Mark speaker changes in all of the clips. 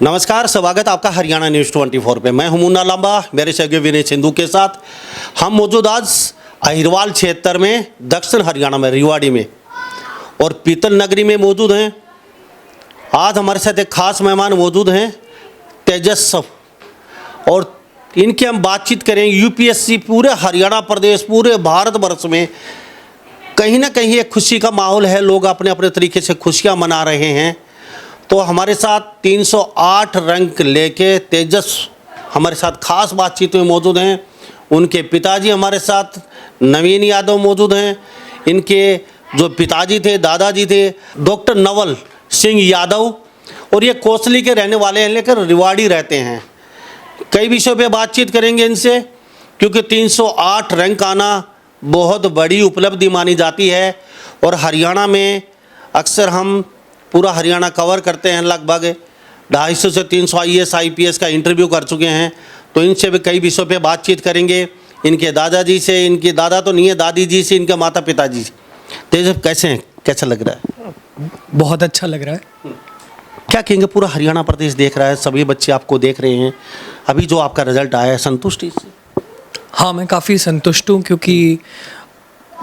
Speaker 1: नमस्कार, स्वागत आपका हरियाणा न्यूज़ 24 पे। मैं हूं मुन्ना लांबा, मेरे सहयोगी विनय सिंधु के साथ हम मौजूद आज अहिरवाल क्षेत्र में, दक्षिण हरियाणा में, रेवाड़ी में और पीतल नगरी में मौजूद हैं। आज हमारे साथ एक खास मेहमान मौजूद हैं, तेजस, और इनकी हम बातचीत करेंगे। यूपीएससी पूरे हरियाणा प्रदेश, पूरे भारतवर्ष में कहीं ना कहीं एक खुशी का माहौल है, लोग अपने अपने तरीके से खुशियाँ मना रहे हैं। तो हमारे साथ 308 रैंक लेके तेजस हमारे साथ खास बातचीत में मौजूद हैं। उनके पिताजी हमारे साथ नवीन यादव मौजूद हैं। इनके जो पिताजी थे, दादाजी थे, डॉक्टर नवल सिंह यादव, और ये कोसली के रहने वाले हैं, लेकर रेवाड़ी रहते हैं। कई विषयों पे बातचीत करेंगे इनसे, क्योंकि 308 रैंक आना बहुत बड़ी उपलब्धि मानी जाती है। और हरियाणा में अक्सर हम पूरा हरियाणा कवर करते हैं, लगभग 250 से 300 IAS IPS का इंटरव्यू कर चुके हैं। तो इनसे भी कई विषयों पे बातचीत करेंगे। इनके दादाजी से, इनकी दादा तो नहीं है, दादी जी से, इनके माता पिताजी से। तेज, कैसे हैं, कैसा लग रहा है?
Speaker 2: बहुत अच्छा लग रहा है।
Speaker 1: क्या कहेंगे, पूरा हरियाणा प्रदेश देख रहा है, सभी बच्चे आपको देख रहे हैं। अभी जो आपका रिजल्ट आया है, संतुष्ट इससे?
Speaker 2: हाँ, मैं काफ़ी संतुष्ट हूँ, क्योंकि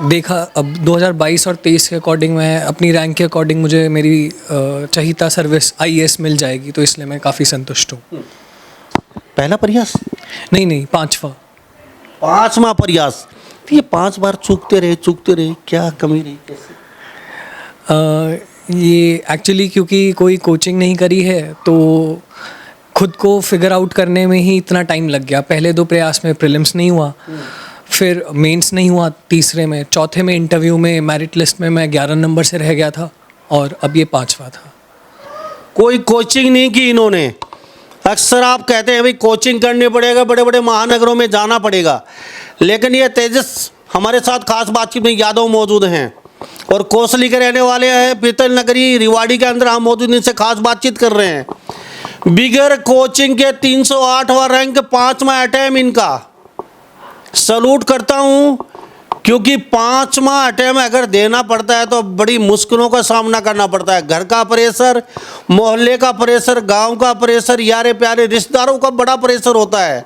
Speaker 2: देखा अब 2022 और 23 के अकॉर्डिंग, मैं अपनी रैंक के अकॉर्डिंग मुझे मेरी चहिता सर्विस IAS मिल जाएगी, तो इसलिए मैं काफ़ी संतुष्ट हूँ।
Speaker 1: पहला प्रयास?
Speaker 2: नहीं, पांचवा
Speaker 1: प्रयास। तो ये 5 बार चूकते रहे, क्या कमी रही, कैसे?
Speaker 2: ये एक्चुअली क्योंकि कोई कोचिंग नहीं करी है, तो खुद को फिगर आउट करने में ही इतना टाइम लग गया। पहले 2 प्रयास में प्रीलिम्स नहीं हुआ, फिर मेंस नहीं हुआ, तीसरे में, चौथे में इंटरव्यू में मेरिट लिस्ट में मैं 11 नंबर से रह गया था, और अब ये 5वां था।
Speaker 1: कोई कोचिंग नहीं की इन्होंने। अक्सर आप कहते हैं भाई कोचिंग करनी पड़ेगा, बड़े बड़े महानगरों में जाना पड़ेगा, लेकिन ये तेजस हमारे साथ खास बातचीत में यादव मौजूद हैं और कोसली के रहने वाले हैं। पीतल नगरी रेवाड़ी के अंदर हम मौजूद, इनसे खास बातचीत कर रहे हैं। बिगर कोचिंग के 308वां रैंक, 5वां अटैम्प्ट इनका। सलूट करता हूँ, क्योंकि 5वां अटैम्प्ट अगर देना पड़ता है तो बड़ी मुश्किलों का सामना करना पड़ता है। घर का प्रेशर, मोहल्ले का प्रेशर, गांव का प्रेशर, यारे प्यारे रिश्तेदारों का बड़ा प्रेशर होता है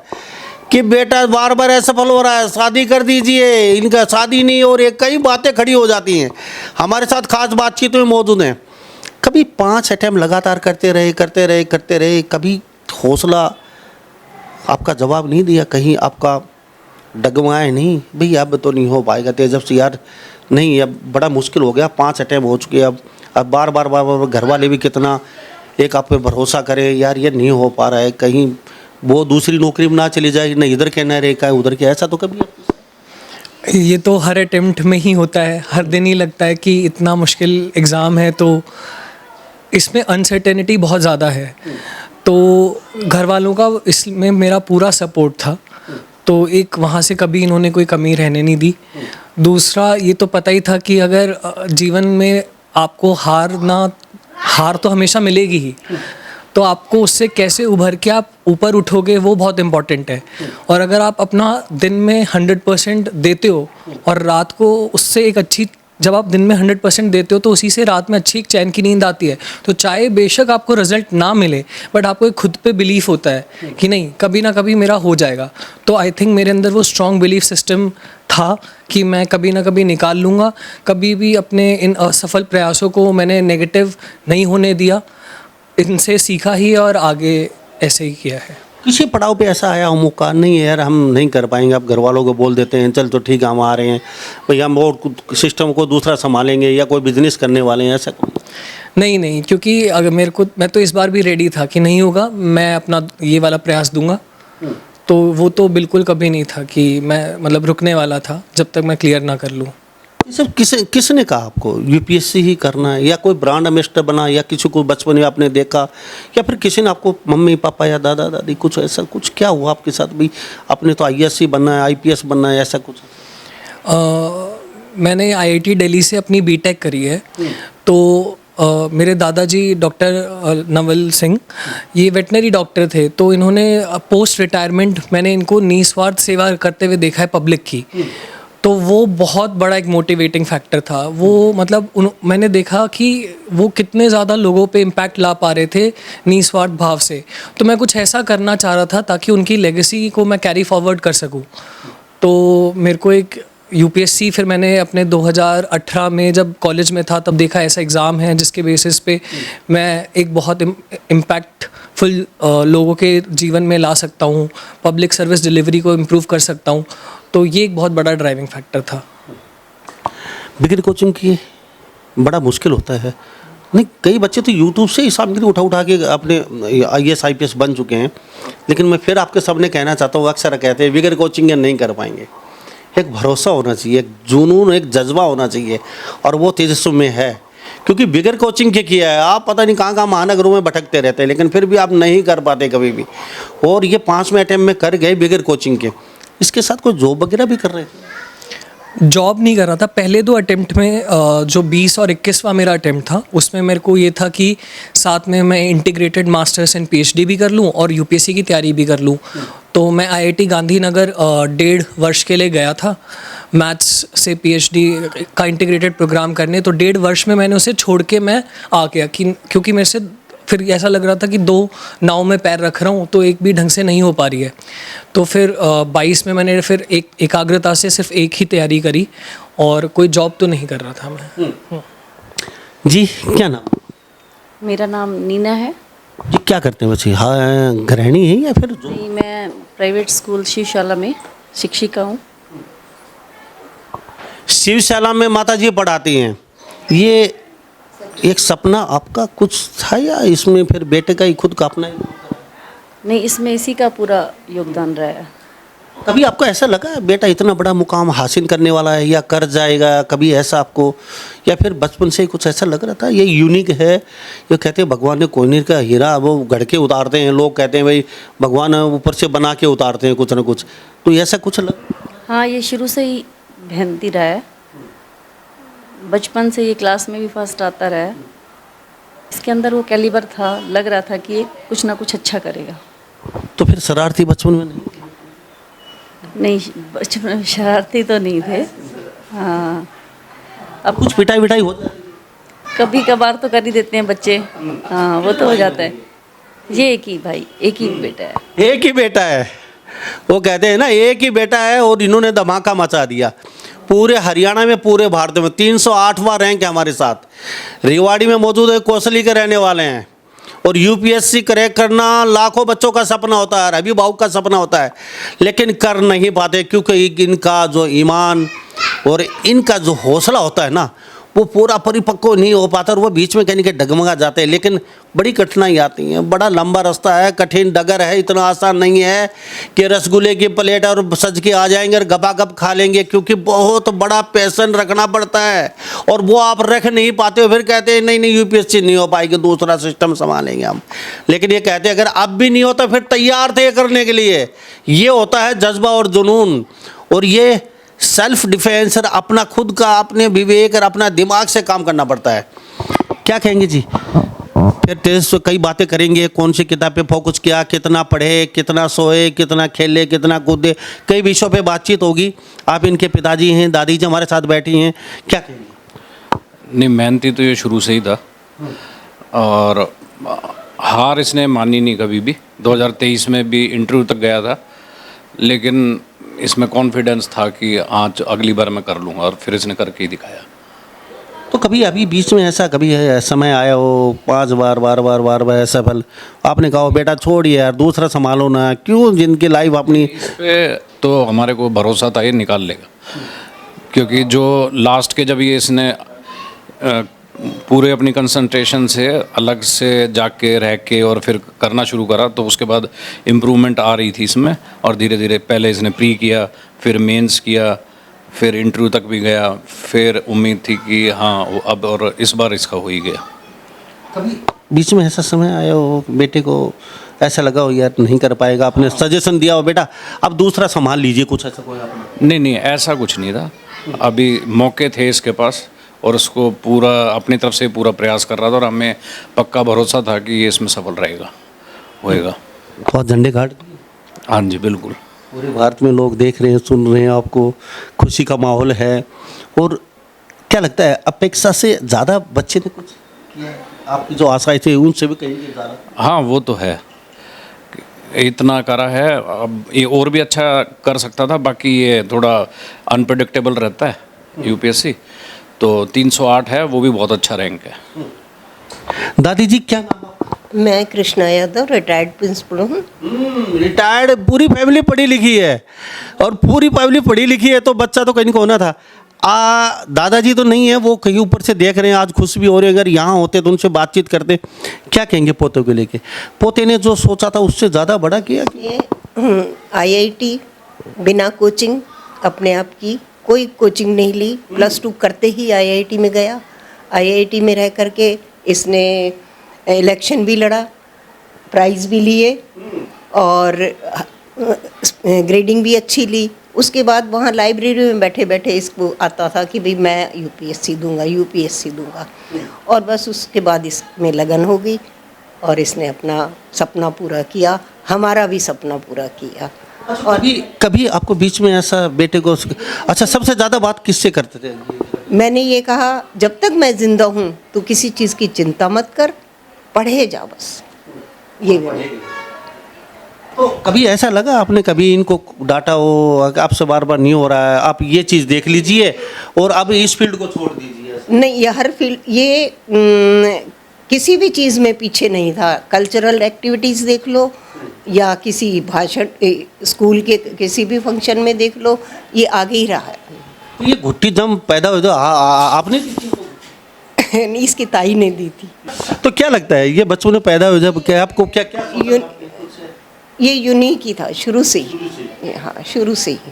Speaker 1: कि बेटा बार बार असफल हो रहा है, शादी कर दीजिए, इनका शादी नहीं हो रही, कई बातें खड़ी हो जाती हैं। हमारे साथ खास बातचीत में मौजूद हैं। कभी 5 अटैम्प्ट लगातार करते रहे, कभी हौसला आपका जवाब नहीं दिया, कहीं आपका डगमगाए नहीं भाई अब तो नहीं हो पाएगा तेजस से, यार नहीं, अब बड़ा मुश्किल हो गया, 5 अटैम्प्ट हो चुके, अब बार बार घर वाले भी कितना एक आप पे भरोसा करे, यार ये नहीं हो पा रहा है, कहीं वो दूसरी नौकरी में ना चली जाए, न इधर के न रहे का उधर के, ऐसा तो कभी?
Speaker 2: ये तो हर अटेम्प्ट में ही होता है, हर दिन ही लगता है कि इतना मुश्किल एग्ज़ाम है, तो इसमें अनसर्टेनिटी बहुत ज़्यादा है। तो घर वालों का इसमें मेरा पूरा सपोर्ट था, तो एक वहाँ से कभी इन्होंने कोई कमी रहने नहीं दी। दूसरा, ये तो पता ही था कि अगर जीवन में आपको हार तो हमेशा मिलेगी ही, तो आपको उससे कैसे उभर के आप ऊपर उठोगे, वो बहुत इम्पॉर्टेंट है। और अगर आप अपना दिन में 100% देते हो और रात को उससे एक अच्छी, जब आप दिन में 100% देते हो तो उसी से रात में अच्छी एक चैन की नींद आती है। तो चाहे बेशक आपको रिजल्ट ना मिले, बट आपको एक खुद पे बिलीफ होता है कि नहीं, कभी ना कभी मेरा हो जाएगा। तो आई थिंक मेरे अंदर वो स्ट्रॉन्ग बिलीफ सिस्टम था कि मैं कभी ना कभी निकाल लूँगा। कभी भी अपने इन असफल प्रयासों को मैंने नेगेटिव नहीं होने दिया, इनसे सीखा ही और आगे ऐसे ही किया है।
Speaker 1: किसी पड़ाव पे ऐसा आया हो मौका, नहीं है यार हम नहीं कर पाएंगे, आप घर वालों को बोल देते हैं चल तो ठीक है हम आ रहे हैं भैया, हम और सिस्टम को दूसरा संभालेंगे, या कोई बिजनेस करने वाले हैं, ऐसा?
Speaker 2: नहीं, क्योंकि अगर मैं तो इस बार भी रेडी था कि नहीं होगा, मैं अपना ये वाला प्रयास दूंगा। तो वो तो बिल्कुल कभी नहीं था कि मैं मतलब रुकने वाला था जब तक मैं क्लियर ना कर लूँ।
Speaker 1: ये सब किसने कहा आपको यूपीएससी ही करना है, या कोई ब्रांड एम्बेसडर बना, या किसी को बचपन में आपने देखा, या फिर किसी ने आपको, मम्मी पापा या दादा दादी, कुछ ऐसा कुछ क्या हुआ आपके साथ भी, आपने तो IAS बनना है, IPS बनना है, ऐसा कुछ?
Speaker 2: मैंने IIT दिल्ली से अपनी BTech करी है। तो मेरे दादाजी डॉक्टर नवल सिंह, ये वेटनरी डॉक्टर थे, तो इन्होंने पोस्ट रिटायरमेंट मैंने इनको निस्वार्थ सेवा करते हुए देखा है पब्लिक की। तो वो बहुत बड़ा एक मोटिवेटिंग फैक्टर था। वो मतलब मैंने देखा कि वो कितने ज़्यादा लोगों पे इम्पैक्ट ला पा रहे थे निस्वार्थ भाव से। तो मैं कुछ ऐसा करना चाह रहा था ताकि उनकी लेगेसी को मैं कैरी फॉरवर्ड कर सकूं। तो मेरे को एक यूपीएससी, फिर मैंने अपने 2018 में जब कॉलेज में था तब देखा ऐसा एग्ज़ाम है जिसके बेसिस पे मैं एक बहुत इम्पैक्टफुल लोगों के जीवन में ला सकता हूँ, पब्लिक सर्विस डिलीवरी को इम्प्रूव कर सकता हूँ। तो ये एक बहुत बड़ा ड्राइविंग फैक्टर था।
Speaker 1: बिगर कोचिंग की बड़ा मुश्किल होता है। नहीं, कई बच्चे तो यूट्यूब से ही सामग्री उठा उठा के अपने IAS IPS बन चुके हैं। लेकिन मैं फिर आपके सामने कहना चाहता हूँ, अक्सर कहते हैं बिगर कोचिंग नहीं कर पाएंगे। एक भरोसा होना चाहिए, एक जुनून, एक जज्बा होना चाहिए, और वो तेजस्वी में है। क्योंकि बिगर कोचिंग के किया है, आप पता नहीं कहाँ कहाँ महानगरों में भटकते रहते हैं, लेकिन फिर भी आप नहीं कर पाते कभी भी। और ये 5वें अटैम्प्ट में कर गए बिगर कोचिंग के। इसके साथ कोई जॉब वगैरह भी कर रहे थे?
Speaker 2: जॉब नहीं कर रहा था। पहले 2 अटेम्प्ट में जो 20 और 21वां मेरा अटेम्प्ट था उसमें मेरे को ये था कि साथ में मैं इंटीग्रेटेड मास्टर्स एंड PhD भी कर लूँ और यूपीएससी की तैयारी भी कर लूँ। तो मैं IIT गांधीनगर 1.5 वर्ष के लिए गया था मैथ्स से PhD का इंटीग्रेटेड प्रोग्राम करने। तो 1.5 वर्ष में मैंने उसे छोड़ के मैं आ गया क्योंकि मेरे से फिर ऐसा लग रहा था कि 2 नाव में पैर रख रहा हूँ तो एक भी ढंग से नहीं हो पा रही है। तो फिर 22 में मैंने फिर एकाग्रता से सिर्फ एक ही तैयारी करी और कोई जॉब तो नहीं कर रहा था मैं।
Speaker 1: जी, क्या नाम?
Speaker 3: मेरा नाम नीना है
Speaker 1: जी। क्या करते हैं बच्चे? हाँ, गृहिणी है या फिर जो?
Speaker 3: जी। मैं प्राइवेट स्कूल शिवशाला में शिक्षिका हूँ।
Speaker 1: शिवशाला में माता जी पढ़ाती हैं। ये एक सपना आपका कुछ था या इसमें फिर बेटे का ही खुद का अपना ही?
Speaker 3: नहीं, इसमें इसी का पूरा योगदान रहा है।
Speaker 1: कभी आपको ऐसा लगा है बेटा इतना बड़ा मुकाम हासिल करने वाला है या कर जाएगा, कभी ऐसा आपको, या फिर बचपन से ही कुछ ऐसा लग रहा था ये यूनिक है? ये कहते हैं भगवान ने कोहिनूर का हीरा वो गढ़ के उतारते हैं, लोग कहते हैं भाई भगवान ऊपर से बना के उतारते हैं कुछ ना कुछ, तो ऐसा कुछ
Speaker 3: हाँ, ये शुरू से ही मेहनती रहा है। बचपन से ये क्लास में भी फर्स्ट आता रहा है। इसके अंदर वो कैलिबर था, लग रहा था कि ये कुछ ना कुछ अच्छा करेगा।
Speaker 1: तो फिर शरारती बचपन में नहीं?
Speaker 3: नहीं, बचपन में शरारती तो नहीं थे। हाँ,
Speaker 1: अब कुछ पिटाई विटाई हो जाती?
Speaker 3: कभी कभार तो कर ही देते हैं बच्चे। हाँ, वो तो हो जाता है। ये एक ही भाई, एक ही बेटा है।
Speaker 1: एक ही बेटा है। वो कहते हैं ना एक ही बेटा है और इन्होंने धमाका मचा दिया पूरे हरियाणा में, पूरे भारत में। 308वां रैंक है हमारे साथ। रेवाड़ी में मौजूद है, कोसली के रहने वाले हैं। और यूपीएससी क्रैक करना लाखों बच्चों का सपना होता है, अभिभावक का सपना होता है, लेकिन कर नहीं पाते क्योंकि इनका जो ईमान और इनका जो हौसला होता है ना वो पूरा परिपक्व नहीं हो पाता और वो बीच में कहीं डगमगा जाते हैं। लेकिन बड़ी कठिनाई आती है, बड़ा लंबा रास्ता है, कठिन डगर है, इतना आसान नहीं है कि रसगुल्ले की प्लेट और सज के आ जाएंगे और गपागप खा लेंगे, क्योंकि बहुत बड़ा पैशन रखना पड़ता है और वो आप रख नहीं पाते हो। फिर कहते हैं नहीं यूपीएससी नहीं हो पाएगी, दूसरा सिस्टम संभालेंगे हम। लेकिन ये कहते हैं अगर अब भी नहीं होता फिर तैयार थे करने के लिए। ये होता है जज्बा और जुनून, और ये सेल्फ डिफेंस और अपना खुद का, अपने विवेक और अपना दिमाग से काम करना पड़ता है। क्या कहेंगे जी? फिर टेस्ट कई बातें करेंगे, कौन सी किताब पे फोकस किया, कितना पढ़े, कितना सोए, कितना खेले, कितना कूदे, कई विषयों पे बातचीत होगी। आप इनके पिताजी हैं, दादी जी हमारे साथ बैठी हैं, क्या कहेंगे?
Speaker 4: नहीं, मेहनती तो ये शुरू से ही था और हार इसने मानी नहीं कभी भी। 2023 में भी इंटरव्यू तक गया था, लेकिन इसमें कॉन्फिडेंस था कि आज अगली बार मैं कर लूँगा, और फिर इसने करके ही दिखाया।
Speaker 1: तो कभी अभी बीच में ऐसा कभी है समय आया हो 5 बार ऐसा फल आपने कहा बेटा छोड़िए यार, दूसरा संभालो ना, क्यों जिनकी लाइफ अपनी?
Speaker 4: इस पे तो हमारे को भरोसा था ये निकाल लेगा, क्योंकि जो लास्ट के जब ये इसने पूरे अपनी कंसंट्रेशन से अलग से जाके रह के और फिर करना शुरू करा, तो उसके बाद इम्प्रूवमेंट आ रही थी इसमें। और धीरे धीरे पहले इसने प्री किया, फिर मेंस किया, फिर इंटरव्यू तक भी गया, फिर उम्मीद थी कि हाँ वो अब और इस बार इसका हो ही गया।
Speaker 1: कभी बीच में ऐसा समय आया हो बेटे को ऐसा लगा हो यार नहीं कर पाएगा, आपने सजेशन दिया हो बेटा अब दूसरा संभाल लीजिए, कुछ ऐसा कोई आपने?
Speaker 4: नहीं, ऐसा कुछ नहीं था। अभी मौके थे इसके पास और उसको पूरा अपनी तरफ से पूरा प्रयास कर रहा था, और हमें पक्का भरोसा था कि ये इसमें सफल रहेगा, होएगा।
Speaker 1: बहुत झंडे गाड़?
Speaker 4: हाँ जी, बिल्कुल।
Speaker 1: पूरे भारत में लोग देख रहे हैं, सुन रहे हैं आपको, खुशी का माहौल है। और क्या लगता है अपेक्षा से ज़्यादा बच्चे ने कुछ किया है? आपकी जो आशाएं थी उनसे भी कहीं ज़्यादा?
Speaker 4: हाँ वो तो है, इतना करा है, अब ये और भी अच्छा कर सकता था। बाकी ये थोड़ा अनप्रडिक्टेबल रहता है यूपीएससी, तो 308 है, वो भी बहुत अच्छा रैंक है।
Speaker 1: दादी जी क्या नाम आपका?
Speaker 5: मैं कृष्णा यादव रिटायर्ड प्रिंसिपल हूँ।
Speaker 1: रिटायर्ड, पूरी फैमिली पढ़ी लिखी है, और पूरी फैमिली पढ़ी लिखी है तो बच्चा तो कहीं को होना था। दादाजी तो नहीं है, वो कहीं ऊपर से देख रहे हैं, आज खुश भी हो रहे हैं। अगर यहाँ होते तो उनसे बातचीत करते। क्या कहेंगे पोतों को लेके? पोते ने जो सोचा था उससे ज़्यादा बड़ा किया।
Speaker 5: ये IIT बिना कोचिंग अपने आप की, कोई कोचिंग नहीं ली, +2 करते ही IIT में गया। IIT में रह करके इसने इलेक्शन भी लड़ा, प्राइज़ भी लिए और ग्रेडिंग भी अच्छी ली। उसके बाद वहाँ लाइब्रेरी में बैठे बैठे इसको आता था कि भाई मैं यूपीएससी दूंगा, और बस उसके बाद इसमें लगन हो गई और इसने अपना सपना पूरा किया, हमारा भी सपना पूरा किया।
Speaker 1: और कभी आपको बीच में ऐसा बेटे को, अच्छा सबसे ज़्यादा बात किससे करते थे?
Speaker 5: मैंने ये कहा जब तक मैं जिंदा हूँ तो किसी चीज़ की चिंता मत कर, पढ़े जा बस। ये बोले।
Speaker 1: तो कभी ऐसा लगा आपने, कभी इनको डांटा हो, आपसे बार बार नहीं हो रहा है, आप ये चीज़ देख लीजिए और अब इस फील्ड को छोड़ दीजिए?
Speaker 5: नहीं, ये हर फील्ड, ये किसी भी चीज़ में पीछे नहीं था। कल्चरल एक्टिविटीज़ देख लो या किसी भाषण, स्कूल के किसी भी फंक्शन में देख लो, ये आगे ही रहा है।
Speaker 1: तो ये घुट्टी दम पैदा हो, आपने
Speaker 5: नहीं, इसकी ताई ने दी थी।
Speaker 1: तो क्या लगता है ये बच्चों ने पैदा हो जब, क्या आपको क्या क्या
Speaker 5: ये यूनिक ही था शुरू से ही। हाँ, शुरू से ही,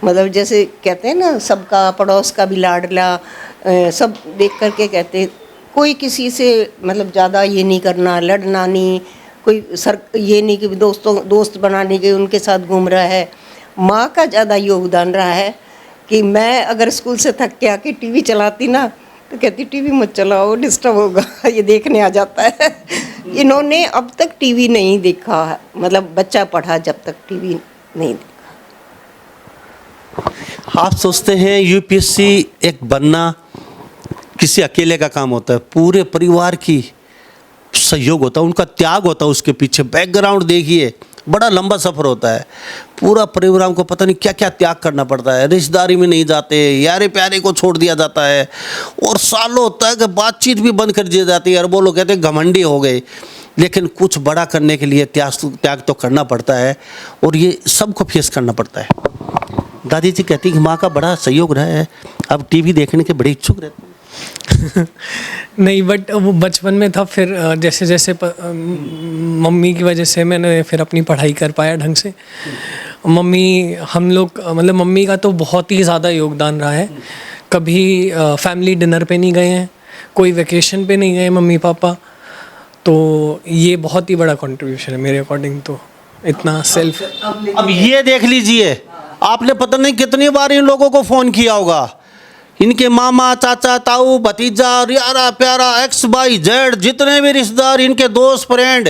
Speaker 5: मतलब जैसे कहते हैं ना, सबका पड़ोस का भी लाडला, सब देख करके कहते, कोई किसी से मतलब ज़्यादा ये नहीं करना, लड़ना नहीं, कोई ये नहीं कि दोस्त बनाने के उनके साथ घूम रहा है। माँ का ज़्यादा योगदान रहा है कि मैं अगर स्कूल से थक के आके टीवी चलाती ना, तो कहती टीवी मत चलाओ, डिस्टर्ब होगा, ये देखने आ जाता है। इन्होंने अब तक टीवी नहीं देखा, मतलब बच्चा पढ़ा जब तक टीवी नहीं देखा।
Speaker 1: आप सोचते हैं यूपीएससी एक बनना किसी अकेले का काम होता है, पूरे परिवार की सहयोग होता है, उनका त्याग होता है उसके पीछे। बैकग्राउंड देखिए, बड़ा लंबा सफ़र होता है, पूरा परिवार को पता नहीं क्या क्या त्याग करना पड़ता है। रिश्तेदारी में नहीं जाते, यारे प्यारे को छोड़ दिया जाता है, और सालों तक बातचीत भी बंद कर दी जाती है। और वो लोग कहते हैं घमंडी हो गए, लेकिन कुछ बड़ा करने के लिए त्याग तो करना पड़ता है, और ये सबको फेस करना पड़ता है। दादी जी कहती कि माँ का बड़ा सहयोग रहा है, अब टीवी देखने के बड़े इच्छुक रहते हैं।
Speaker 2: नहीं, बट वो बचपन में था, फिर जैसे जैसे मम्मी की वजह से मैंने फिर अपनी पढ़ाई कर पाया ढंग से। मम्मी, हम लोग, मतलब मम्मी का तो बहुत ही ज़्यादा योगदान रहा है। कभी फैमिली डिनर पे नहीं गए हैं, कोई वेकेशन पे नहीं गए मम्मी पापा, तो ये बहुत ही बड़ा कंट्रीब्यूशन है मेरे अकॉर्डिंग। तो इतना सेल्फ,
Speaker 1: अब ये देख लीजिए, आपने पता नहीं कितनी बार इन लोगों को फ़ोन किया होगा, इनके मामा, चाचा, ताऊ, भतीजा, यारा प्यारा, XYZ, जितने भी रिश्तेदार, इनके दोस्त, फ्रेंड,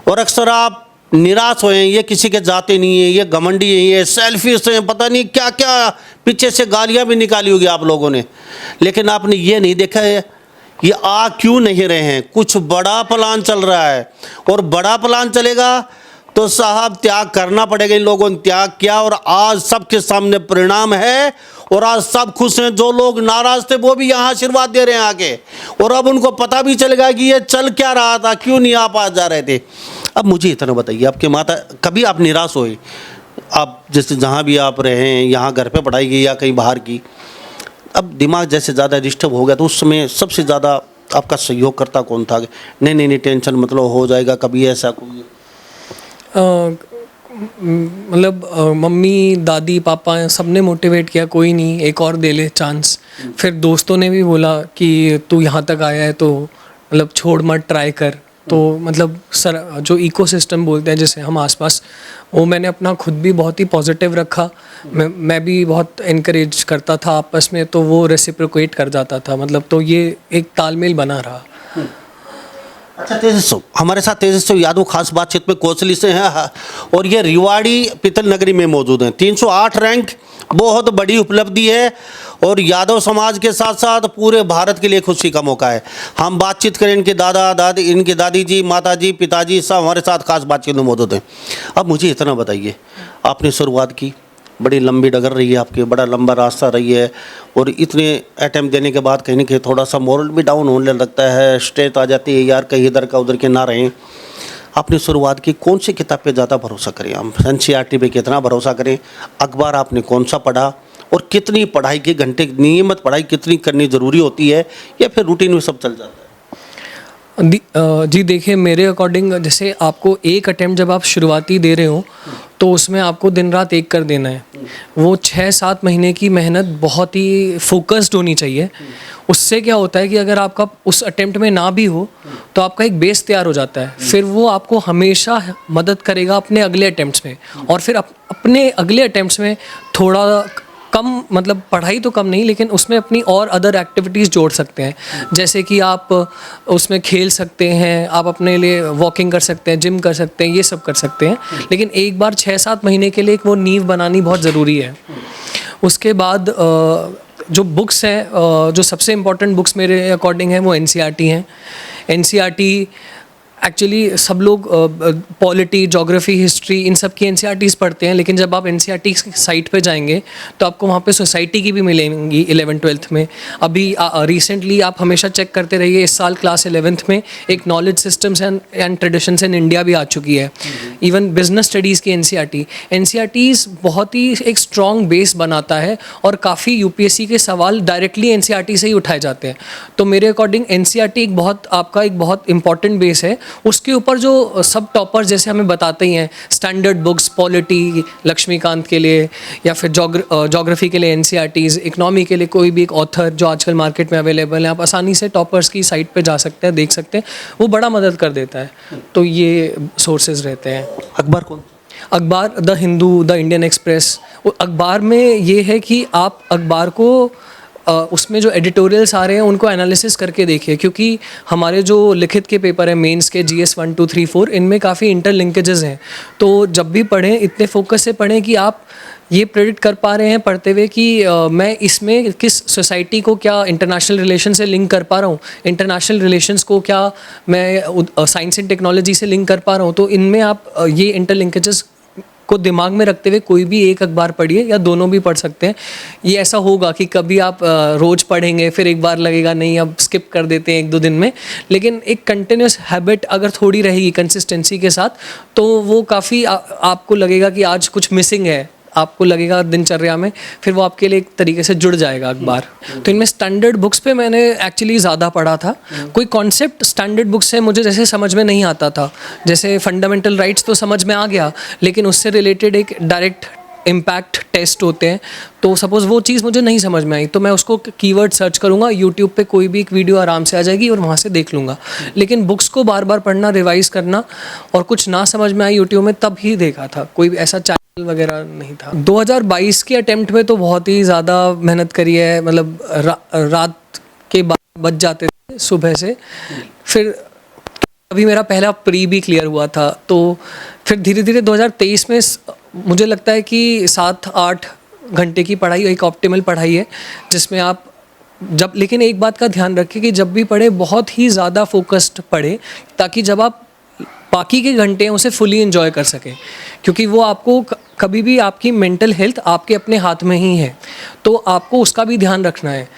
Speaker 1: और अक्सर आप निराश हुए हैं, ये किसी के जाते नहीं है, ये घमंडी है, ये सेल्फिश हैं, पता नहीं क्या क्या पीछे से गालियां भी निकाली होगी आप लोगों ने। लेकिन आपने ये नहीं देखा है ये आ क्यों नहीं रहे हैं। कुछ बड़ा प्लान चल रहा है, और बड़ा प्लान चलेगा तो साहब त्याग करना पड़ेगा। इन लोगों ने त्याग किया और आज सबके सामने परिणाम है, और आज सब खुश हैं। जो लोग नाराज थे वो भी यहाँ आशीर्वाद दे रहे हैं आके, और अब उनको पता भी चलेगा कि ये चल क्या रहा था, क्यों नहीं आप आ जा रहे थे। अब मुझे इतना बताइए, आपके माता, कभी आप निराश हुए? आप जैसे जहाँ भी आप रहे हैं, यहाँ घर पे पढ़ाई की या कहीं बाहर की, अब दिमाग जैसे ज़्यादा डिस्टर्ब हो गया, तो उस समय सबसे ज़्यादा आपका सहयोग करता कौन था? नहीं टेंशन मतलब हो जाएगा, कभी ऐसा कोई?
Speaker 2: मतलब मम्मी, दादी, पापा सबने मोटिवेट किया, कोई नहीं, एक और दे ले चांस। फिर दोस्तों ने भी बोला कि तू यहाँ तक आया है तो मतलब छोड़ मत, ट्राई कर। तो मतलब सर, जो इकोसिस्टम बोलते हैं जिसे हम आसपास, वो मैंने अपना खुद भी बहुत ही पॉजिटिव रखा। मैं भी बहुत इनकरेज करता था आपस में, तो वो रेसिप्रोकेट कर जाता था, मतलब तो ये एक तालमेल बना रहा।
Speaker 1: अच्छा तेजस्व, हमारे साथ तेजस्व यादव खास बातचीत में कोसली से हैं और ये रिवाड़ी पीतल नगरी में मौजूद हैं। 308 रैंक बहुत बड़ी उपलब्धि है और यादव समाज के साथ साथ पूरे भारत के लिए खुशी का मौका है। हम बातचीत करें इनके दादा दादी, इनके दादी जी, माता जी, पिताजी सब हमारे साथ खास बातचीत में मौजूद हैं। अब मुझे इतना बताइए, आपने शुरुआत की, बड़ी लंबी डगर रही है आपकी, बड़ा लंबा रास्ता रही है और इतने अटैम्प्ट देने के बाद कहीं ना कहीं थोड़ा सा मोरल भी डाउन होने लगता है, स्ट्रेस आ जाती है यार, कहीं इधर का उधर के ना रहें। आपने शुरुआत की, कौन सी किताब पे ज़्यादा भरोसा करें हम, NCERT पे कितना भरोसा करें, अखबार आपने कौन सा पढ़ा और कितनी पढ़ाई के घंटे, नियमित पढ़ाई कितनी करनी ज़रूरी होती है या फिर रूटीन में सब चल जाता है?
Speaker 2: जी देखिए, मेरे अकॉर्डिंग जैसे आपको एक अटेम्प्ट जब आप शुरुआती दे रहे हो तो उसमें आपको दिन रात एक कर देना है। वो 6-7 महीने की मेहनत बहुत ही फोकस्ड होनी चाहिए। उससे क्या होता है कि अगर आपका उस अटेम्प्ट में ना भी हो तो आपका एक बेस तैयार हो जाता है, फिर वो आपको हमेशा मदद करेगा अपने अगले अटेम्प्ट्स में। और फिर अपने अगले अटेम्प्ट्स में थोड़ा कम, मतलब पढ़ाई तो कम नहीं, लेकिन उसमें अपनी और अदर एक्टिविटीज़ जोड़ सकते हैं। जैसे कि आप उसमें खेल सकते हैं, आप अपने लिए वॉकिंग कर सकते हैं, जिम कर सकते हैं, ये सब कर सकते हैं। लेकिन एक बार 6-7 महीने के लिए वो नींव बनानी बहुत ज़रूरी है। उसके बाद जो बुक्स हैं, जो सबसे इम्पोर्टेंट बुक्स मेरे अकॉर्डिंग हैं वो NCERT हैं। NCERT एक्चुअली सब लोग पॉलिटी, ज्योग्राफी, हिस्ट्री इन सब की NCERTs पढ़ते हैं, लेकिन जब आप NCERT की साइट पे जाएंगे तो आपको वहाँ पे सोसाइटी की भी मिलेंगी 11th-12th में। अभी रिसेंटली आप हमेशा चेक करते रहिए, इस साल क्लास 11th में एक knowledge systems and traditions in India भी आ चुकी है। इवन बिजनेस स्टडीज़ की NCERTs बहुत ही एक स्ट्रॉन्ग बेस बनाता है और काफ़ी UPSC के सवाल डायरेक्टली NCERT से ही उठाए जाते हैं। तो मेरे अकॉर्डिंग NCERT एक बहुत इंपॉर्टेंट बेस है। उसके ऊपर जो सब टॉपर्स जैसे हमें बताते ही हैं, स्टैंडर्ड बुक्स, पॉलिटी लक्ष्मीकांत के लिए, या फिर ज्योग्राफी के लिए NCERTs, इकोनॉमी के लिए कोई भी एक ऑथर जो आजकल मार्केट में अवेलेबल है, आप आसानी से टॉपर्स की साइट पे जा सकते हैं, देख सकते हैं, वो बड़ा मदद कर देता है। तो ये सोर्सेज रहते हैं।
Speaker 1: अखबार कौन?
Speaker 2: अखबार the Hindu, the Indian express. अखबार में ये है कि आप अखबार को उसमें जो एडिटोरियल्स आ रहे हैं उनको एनालिसिस करके देखिए, क्योंकि हमारे जो लिखित के पेपर हैं मेंस के GS 1, 2, 3, 4, इनमें काफ़ी इंटरलिंकेजेस हैं। तो जब भी पढ़ें इतने फोकस से पढ़ें कि आप ये प्रेडिक्ट कर पा रहे हैं पढ़ते हुए कि मैं इसमें किस सोसाइटी को क्या इंटरनेशनल रिलेशन से लिंक कर पा रहा हूँ, इंटरनेशनल रिलेशंस को क्या मैं साइंस एंड टेक्नोलॉजी से लिंक कर पा रहा हूँ। तो इनमें आप ये इंटरलिंकेजेस को दिमाग में रखते हुए कोई भी एक अखबार पढ़िए या दोनों भी पढ़ सकते हैं। ये ऐसा होगा कि कभी आप रोज़ पढ़ेंगे, फिर एक बार लगेगा नहीं अब स्किप कर देते हैं 1-2 दिन में, लेकिन एक कंटिन्यूस हैबिट अगर थोड़ी रहेगी कंसिस्टेंसी के साथ तो वो काफ़ी आपको लगेगा कि आज कुछ मिसिंग है, आपको लगेगा दिनचर्या में, फिर वो आपके लिए एक तरीके से जुड़ जाएगा अखबार। तो इनमें स्टैंडर्ड बुक्स पे मैंने एक्चुअली ज़्यादा पढ़ा था। कोई कॉन्सेप्ट स्टैंडर्ड बुक्स से मुझे जैसे समझ में नहीं आता था, जैसे फंडामेंटल राइट्स तो समझ में आ गया, लेकिन उससे रिलेटेड एक डायरेक्ट इम्पैक्ट टेस्ट होते हैं, तो सपोज़ वो चीज़ मुझे नहीं समझ में आई तो मैं उसको कीवर्ड सर्च करूँगा, यूट्यूब पे कोई भी एक वीडियो आराम से आ जाएगी और वहाँ से देख लूँगा। लेकिन बुक्स को बार बार पढ़ना, रिवाइज़ करना, और कुछ ना समझ में आई यूट्यूब में तब ही देखा था, कोई ऐसा चैनल वगैरह नहीं था। 2022 के अटेम्प्ट में तो बहुत ही ज़्यादा मेहनत करी है, मतलब रात के 12 बज जाते थे सुबह से। फिर अभी मेरा पहला प्री भी क्लियर हुआ था, तो फिर धीरे धीरे 2023 में मुझे लगता है कि 7-8 घंटे की पढ़ाई एक ऑप्टिमल पढ़ाई है, जिसमें आप जब, लेकिन एक बात का ध्यान रखें कि जब भी पढ़े बहुत ही ज़्यादा फोकस्ड पढ़े, ताकि जब आप बाकी के घंटे हैं उसे फुली एंजॉय कर सकें, क्योंकि वो आपको कभी भी आपकी मेंटल हेल्थ आपके अपने हाथ में ही है, तो आपको उसका भी ध्यान रखना है।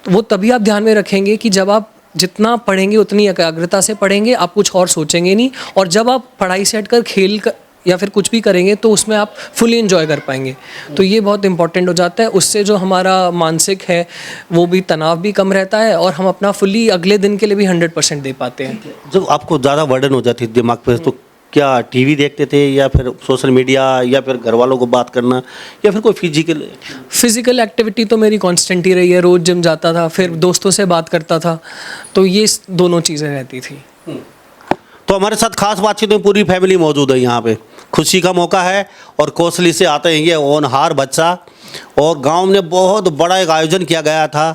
Speaker 2: वो तभी आप ध्यान में रखेंगे कि जब आप जितना पढ़ेंगे उतनी एकाग्रता से पढ़ेंगे, आप कुछ और सोचेंगे नहीं, और जब आप पढ़ाई से हटकर खेल या फिर कुछ भी करेंगे तो उसमें आप फुली एंजॉय कर पाएंगे। तो ये बहुत इंपॉर्टेंट हो जाता है, उससे जो हमारा मानसिक है वो भी, तनाव भी कम रहता है, और हम अपना फुली अगले दिन के लिए भी 100% दे पाते हैं।
Speaker 1: जब आपको ज़्यादा बर्डन हो जाती है दिमाग पे, तो क्या टीवी देखते थे या फिर सोशल मीडिया या फिर घर वालों को बात करना या फिर कोई फिजिकल
Speaker 2: एक्टिविटी तो मेरी कांस्टेंट ही रही है। रोज़ जिम जाता था, फिर दोस्तों से बात करता था, तो ये दोनों चीज़ें रहती थी।
Speaker 1: तो हमारे साथ खास बातचीत में पूरी फैमिली मौजूद है यहाँ पे। खुशी का मौका है और कोसली से आते हैं ये होनहार बच्चा, और गांव में बहुत बड़ा एक आयोजन किया गया था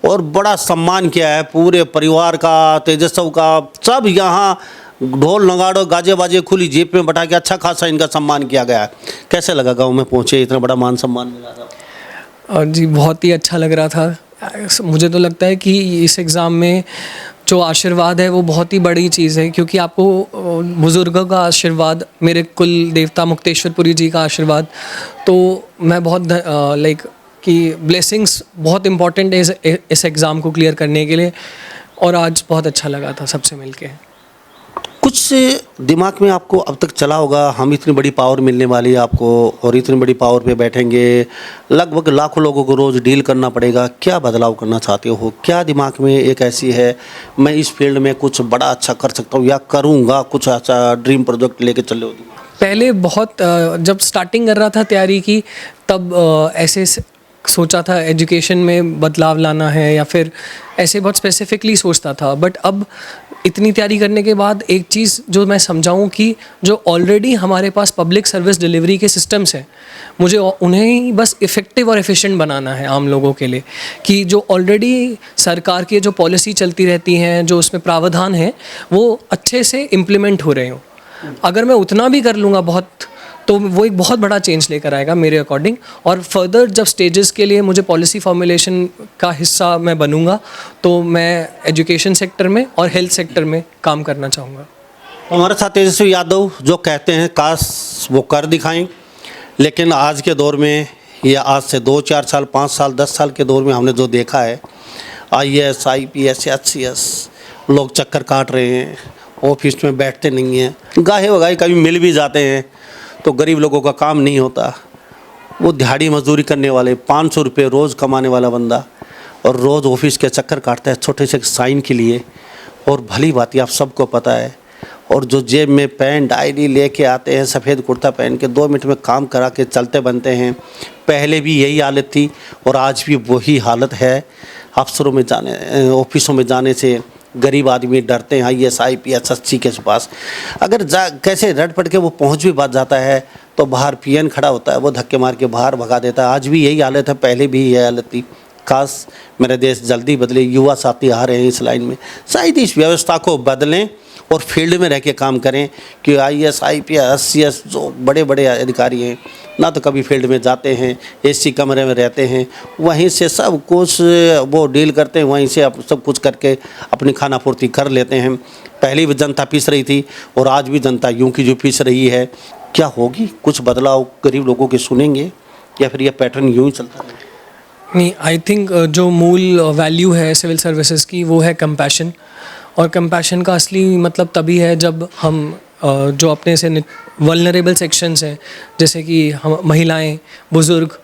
Speaker 1: और बड़ा सम्मान किया है पूरे परिवार का, तेजस्व का, सब यहाँ ढोल नगाड़ो गाजे बाजे खुली जेब में बैठा के अच्छा खासा इनका सम्मान किया गया है। कैसे लगा गाँव में पहुँचे, इतना बड़ा मान सम्मान मिला था?
Speaker 2: और जी बहुत ही अच्छा लग रहा था। मुझे तो लगता है कि इस एग्ज़ाम में जो आशीर्वाद है वो बहुत ही बड़ी चीज़ है, क्योंकि आपको बुज़ुर्गों का आशीर्वाद, मेरे कुल देवता मुक्तेश्वरपुरी जी का आशीर्वाद, तो मैं बहुत लाइक कि ब्लेसिंग्स बहुत इम्पॉर्टेंट है इस एग्ज़ाम को क्लियर करने के लिए। और आज बहुत अच्छा लगा था सबसे मिलके।
Speaker 1: कुछ दिमाग में आपको अब तक चला होगा, हम इतनी बड़ी पावर मिलने वाली है आपको और इतनी बड़ी पावर पे बैठेंगे, लगभग लाखों लोगों को रोज़ डील करना पड़ेगा, क्या बदलाव करना चाहते हो? क्या दिमाग में एक ऐसी है मैं इस फील्ड में कुछ बड़ा अच्छा कर सकता हूँ या करूँगा, कुछ अच्छा ड्रीम प्रोजेक्ट लेके चले हो?
Speaker 2: पहले बहुत जब स्टार्टिंग कर रहा था तैयारी की, तब ऐसे सोचा था एजुकेशन में बदलाव लाना है या फिर ऐसे बहुत स्पेसिफिकली सोचता था। बट अब इतनी तैयारी करने के बाद एक चीज़ जो मैं समझाऊँ कि जो ऑलरेडी हमारे पास पब्लिक सर्विस डिलीवरी के सिस्टम्स हैं, मुझे उन्हें ही बस इफ़ेक्टिव और एफिशिएंट बनाना है आम लोगों के लिए, कि जो ऑलरेडी सरकार की जो पॉलिसी चलती रहती हैं, जो उसमें प्रावधान है, वो अच्छे से इम्प्लीमेंट हो रहे हों। अगर मैं उतना भी कर लूँगा बहुत, तो वो एक बहुत बड़ा चेंज लेकर आएगा मेरे अकॉर्डिंग। और फर्दर जब स्टेजेस के लिए मुझे पॉलिसी फॉर्मुलेशन का हिस्सा मैं बनूंगा, तो मैं एजुकेशन सेक्टर में और हेल्थ सेक्टर में काम करना चाहूँगा।
Speaker 1: हमारे साथ तेजस्वी यादव जो कहते हैं काश वो कर दिखाएं, लेकिन आज के दौर में या आज से 2-4 साल, 5 साल, 10 साल के दौर में हमने जो देखा है, IAS, IPS, HCS लोग चक्कर काट रहे हैं, ऑफिस में बैठते नहीं हैं, गाहे वगाहे कभी मिल भी जाते हैं तो गरीब लोगों का काम नहीं होता। वो दिहाड़ी मजदूरी करने वाले 500 रुपये रोज़ कमाने वाला बंदा और रोज़ ऑफिस के चक्कर काटता है छोटे से साइन के लिए। और भली बात है, आप सबको पता है। और जो जेब में पेन डायरी लेके आते हैं, सफ़ेद कुर्ता पहन के 2 मिनट में काम करा के चलते बनते हैं। पहले भी यही हालत थी और आज भी वही हालत है। अफसरों में जाने, ऑफिसों में जाने से गरीब आदमी डरते हैं। IAS, IPS, SC के पास अगर कैसे रट पट के वो पहुंच भी बात जाता है तो बाहर PN खड़ा होता है, वो धक्के मार के बाहर भगा देता है। आज भी यही हालत है, पहले भी यही हालत थी। काश मेरे देश जल्दी बदले, युवा साथी आ रहे हैं इस लाइन में, शायद इस व्यवस्था को बदलें और फील्ड में रह के काम करें। कि IAS, IPS, SCS जो बड़े बड़े अधिकारी हैं ना, तो कभी फील्ड में जाते हैं, AC कमरे में रहते हैं, वहीं से सब कुछ वो डील करते हैं, वहीं से सब कुछ करके अपनी खाना पूर्ति कर लेते हैं। पहले भी जनता पीस रही थी और आज भी जनता यूं की जो पीस रही है। क्या होगी, कुछ बदलाव गरीब लोगों के सुनेंगे या फिर यह पैटर्न यूं ही चलता है?
Speaker 2: नहीं, आई थिंक जो मूल वैल्यू है सिविल सर्विसेज की वो है कंपैशन। और कंपैशन का असली मतलब तभी है जब हम जो अपने से वल्नरेबल सेक्शंस हैं, जैसे कि हम महिलाएं, बुज़ुर्ग,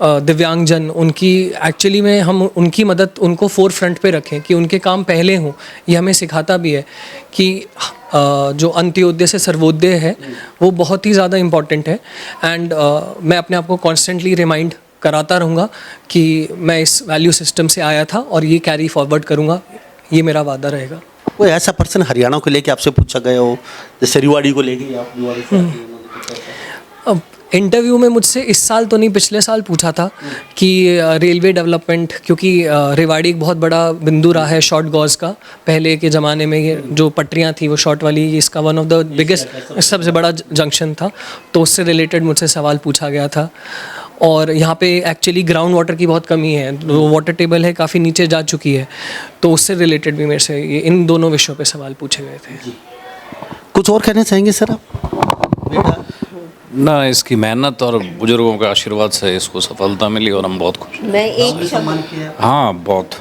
Speaker 2: दिव्यांगजन, उनकी एक्चुअली में हम उनकी मदद, उनको फोर फ्रंट पे रखें कि उनके काम पहले हों। ये हमें सिखाता भी है कि जो अंत्योदय से सर्वोदय है वो बहुत ही ज़्यादा इम्पॉर्टेंट है। एंड मैं अपने आप को कॉन्स्टेंटली रिमाइंड कराता रहूँगा कि मैं इस वैल्यू सिस्टम से आया था और ये कैरी फॉरवर्ड करूँगा, ये मेरा वादा रहेगा।
Speaker 1: कोई ऐसा पर्सन हरियाणा को लेके आपसे पूछा गया हो, जैसे रिवाड़ी को लेके आप रिवाड़ी से आते हैं?
Speaker 2: अब इंटरव्यू में मुझसे इस साल तो नहीं, पिछले साल पूछा था कि रेलवे डेवलपमेंट, क्योंकि रेवाड़ी एक बहुत बड़ा बिंदु रहा है शॉर्ट गॉज का। पहले के ज़माने में ये जो पटरियाँ थी वो शॉर्ट वाली, इसका वन ऑफ द बिगेस्ट, सबसे बड़ा जंक्शन था, तो उससे रिलेटेड मुझसे सवाल पूछा गया था। और यहाँ पे एक्चुअली ग्राउंड वाटर की बहुत कमी है, जो वाटर टेबल है काफ़ी नीचे जा चुकी है, तो उससे रिलेटेड भी मेरे से ये इन दोनों विषयों पे सवाल पूछे गए थे।
Speaker 1: कुछ और कहना चाहेंगे सर आप? बेटा
Speaker 4: ना, इसकी मेहनत और बुजुर्गों के आशीर्वाद से इसको सफलता मिली और हम बहुत खुश हैं।
Speaker 5: मैं एक शब्द,
Speaker 4: हाँ बहुत।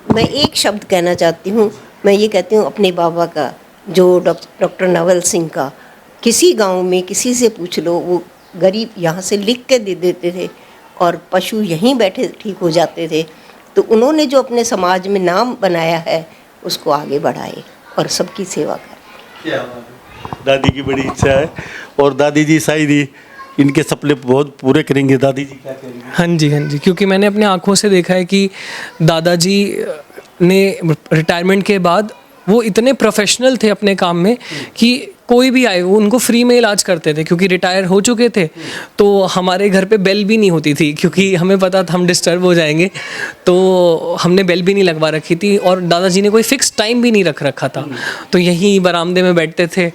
Speaker 5: मैं एक शब्द कहना चाहती हूँ। मैं ये कहती हूँ अपने बाबा का, जो डॉक्टर नवल सिंह का, किसी गांव में किसी से पूछ लो, वो गरीब यहाँ से लिख के दे देते थे और पशु यहीं बैठे ठीक हो जाते थे। तो उन्होंने जो अपने समाज में नाम बनाया है उसको आगे बढ़ाए और सबकी सेवा करें।
Speaker 1: दादी की बड़ी इच्छा है और दादी जी शायद ही इनके सपने बहुत पूरे करेंगे। दादी जी क्या करेंगे?
Speaker 2: हाँ जी, हाँ जी, क्योंकि मैंने अपने आँखों से देखा है कि दादाजी ने रिटायरमेंट के बाद वो इतने प्रोफेशनल थे अपने काम में कि कोई भी आए वो उनको फ्री में इलाज करते थे, क्योंकि रिटायर हो चुके थे। तो हमारे घर पे बेल भी नहीं होती थी, क्योंकि हमें पता था हम डिस्टर्ब हो जाएंगे, तो हमने बेल भी नहीं लगवा रखी थी। और दादाजी ने कोई फिक्स टाइम भी नहीं रख रखा था, तो यहीं बरामदे में बैठते थे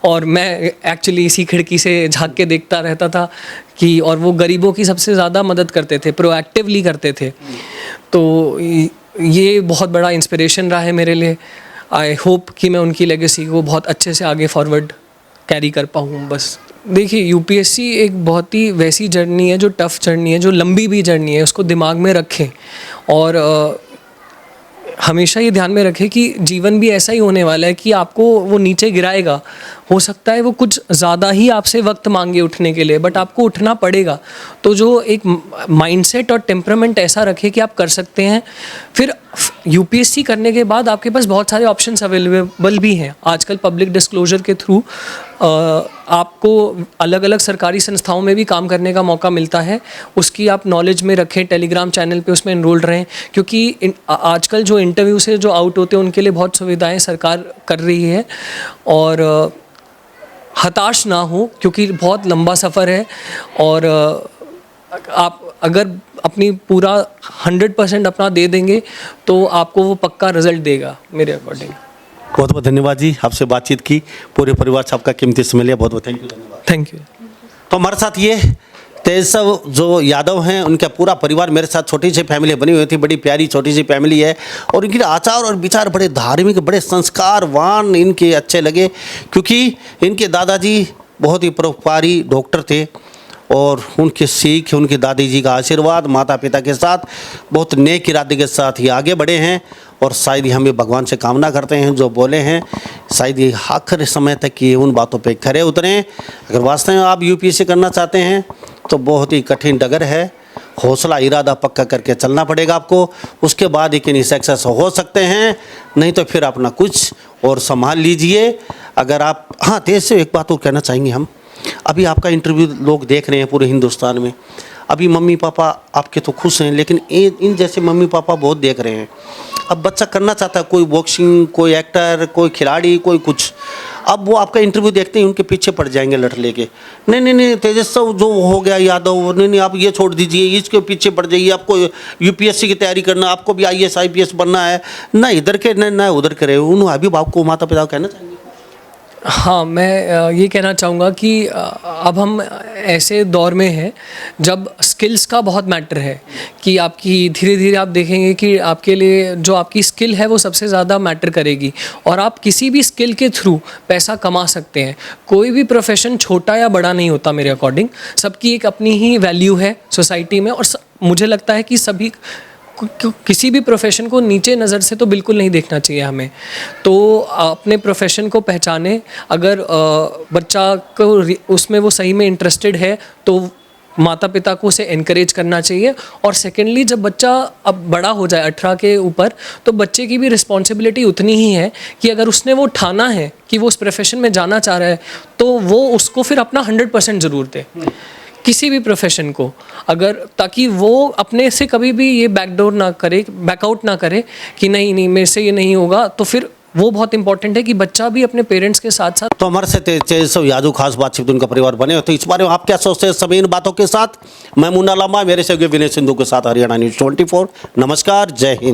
Speaker 2: और मैं एक्चुअली इसी खिड़की से झांक के देखता रहता था कि, और वो गरीबों की सबसे ज़्यादा मदद करते थे, प्रोएक्टिवली करते थे। तो ये बहुत बड़ा इंस्पिरेशन रहा है मेरे लिए। आई होप कि मैं उनकी लेगेसी को बहुत अच्छे से आगे फॉरवर्ड कैरी कर पाऊँ बस। देखिए, यूपीएससी एक बहुत ही वैसी जर्नी है जो टफ़ जर्नी है, जो लंबी भी जर्नी है, उसको दिमाग में रखें और हमेशा ये ध्यान में रखें कि जीवन भी ऐसा ही होने वाला है कि आपको वो नीचे गिराएगा। हो सकता है वो कुछ ज़्यादा ही आपसे वक्त मांगे उठने के लिए, बट आपको उठना पड़ेगा। तो जो एक माइंडसेट और टेम्परामेंट ऐसा रखें कि आप कर सकते हैं। फिर यूपीएससी करने के बाद आपके पास बहुत सारे ऑप्शंस अवेलेबल भी हैं। आजकल पब्लिक डिस्क्लोजर के थ्रू आपको अलग अलग सरकारी संस्थाओं में भी काम करने का मौका मिलता है। उसकी आप नॉलेज में रखें, टेलीग्राम चैनल पे उसमें एनरोल्ड रहें, क्योंकि आजकल जो इंटरव्यू से जो आउट होते हैं उनके लिए बहुत सुविधाएं सरकार कर रही है। और हताश ना हो, क्योंकि बहुत लंबा सफ़र है और आप अगर अपनी पूरा 100% अपना दे देंगे तो आपको वो पक्का रिजल्ट देगा मेरे अकॉर्डिंग।
Speaker 1: बहुत बहुत धन्यवाद जी, आपसे बातचीत की, पूरे परिवार से आपका कीमती समय लिया, बहुत बहुत थैंक यू, धन्यवाद।
Speaker 2: Thank you.
Speaker 1: तो हमारे साथ ये तेजस्व जो यादव हैं, उनका पूरा परिवार मेरे साथ, छोटी सी फैमिली बनी हुई थी, बड़ी प्यारी छोटी सी फैमिली है। और इनके आचार और विचार बड़े धार्मिक, बड़े संस्कारवान इनके अच्छे लगे, क्योंकि इनके दादाजी बहुत ही परोपकारी डॉक्टर थे और उनकी सीख, उनकी दादी जी का आशीर्वाद, माता पिता के साथ बहुत नेक इरादे के साथ ही आगे बढ़े हैं। और शायद ही हमें भगवान से कामना करते हैं जो बोले हैं, शायद ये आखिरी समय तक ये उन बातों पे खरे उतरें। अगर वास्तव में आप यूपीएससी करना चाहते हैं तो बहुत ही कठिन डगर है, हौसला इरादा पक्का करके चलना पड़ेगा आपको, उसके बाद ही कहीं सक्सेस हो सकते हैं, नहीं तो फिर अपना कुछ और संभाल लीजिए। अगर आप, हाँ, तेज से एक बात और कहना चाहेंगे हम, अभी आपका इंटरव्यू लोग देख रहे हैं पूरे हिंदुस्तान में। अभी मम्मी पापा आपके तो खुश हैं, लेकिन इन जैसे मम्मी पापा बहुत देख रहे हैं। अब बच्चा करना चाहता है, कोई बॉक्सिंग, कोई एक्टर, कोई खिलाड़ी, कोई कुछ, अब वो आपका इंटरव्यू देखते हैं उनके पीछे पड़ जाएंगे लट लेके, नहीं नहीं नहीं तेजस्व जो हो गया यादव, नहीं नहीं आप ये छोड़ दीजिए, इसके पीछे पड़ जाइए, आपको यूपीएससी की तैयारी करना, आपको भी आईएएस आईपीएस बनना है, ना इधर के ना उधर के रहे। उन अभिभावक को, माता पिता को कहना चाहेंगे?
Speaker 2: हाँ, मैं ये कहना चाहूँगा कि अब हम ऐसे दौर में हैं जब स्किल्स का बहुत मैटर है, कि आपकी धीरे धीरे आप देखेंगे कि आपके लिए जो आपकी स्किल है वो सबसे ज़्यादा मैटर करेगी, और आप किसी भी स्किल के थ्रू पैसा कमा सकते हैं। कोई भी प्रोफेशन छोटा या बड़ा नहीं होता मेरे अकॉर्डिंग, सबकी एक अपनी ही वैल्यू है सोसाइटी में। और मुझे लगता है कि सभी किसी भी प्रोफेशन को नीचे नज़र से तो बिल्कुल नहीं देखना चाहिए हमें। तो अपने प्रोफेशन को पहचाने, अगर बच्चा को उसमें वो सही में इंटरेस्टेड है तो माता पिता को उसे एनकरेज करना चाहिए। और सेकेंडली, जब बच्चा अब बड़ा हो जाए 18 के ऊपर, तो बच्चे की भी रिस्पॉन्सिबिलिटी उतनी ही है कि अगर उसने वो ठाना है कि वो उस प्रोफेशन में जाना चाह रहा है तो वो उसको फिर अपना 100% ज़रूर दे, किसी भी प्रोफेशन को, अगर, ताकि वो अपने से कभी भी ये बैकआउट ना करे कि नहीं नहीं मेरे से ये नहीं होगा। तो फिर वो बहुत इंपॉर्टेंट है कि बच्चा भी अपने पेरेंट्स के साथ साथ।
Speaker 1: तो हमारे से तेजस्व यादव खास बातचीत उनका परिवार बने होते, इस बारे में आप क्या सोचते हैं? सभी इन बातों के साथ मैं मुन्ना लांबा, मेरे सहयोगी विनय सिंधु के साथ हरियाणा न्यूज़ 24। नमस्कार, जय हिंद।